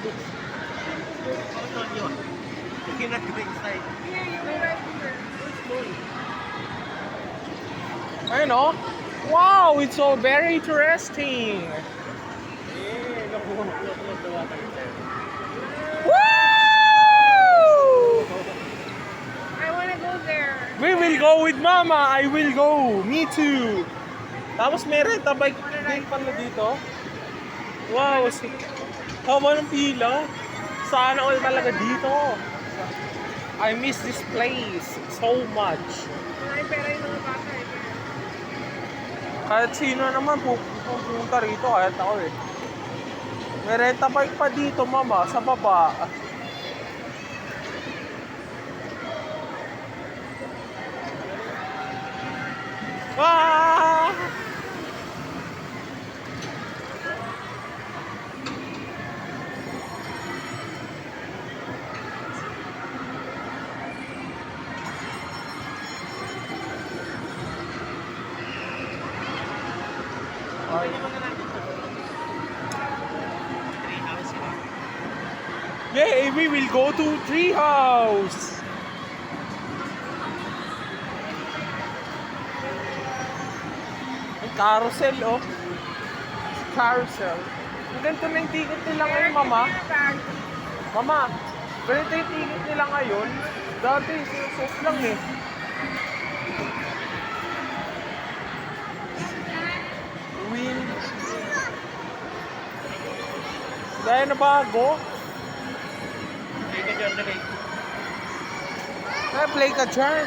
Hold on yun. You cannot go inside. Here, you go right here. Ayun oh. Wow, it's so very interesting. Yeah, look the water there. Woo! I wanna go there. We will go with Mama. I will go. Me too. Tapos may renta bike din pala dito. Wow, haba ng pila. Sana all talaga dito. I miss this place so much. Ay, pero yung mga bata eh. Kahit sino naman pupunta rito, kahit ako eh. May renta bike pa dito, Mama, sa baba. Ah! Yeah, we will go to Treehouse. May carousel, oh. Carousel. Ang ganito na yung ticket nila ngayon, Mama. Mama, ganito yung ticket nila ngayon. Dati, sinusok lang eh. Win. Dahil na bago. Play ka dyan, dali. Play ka dyan.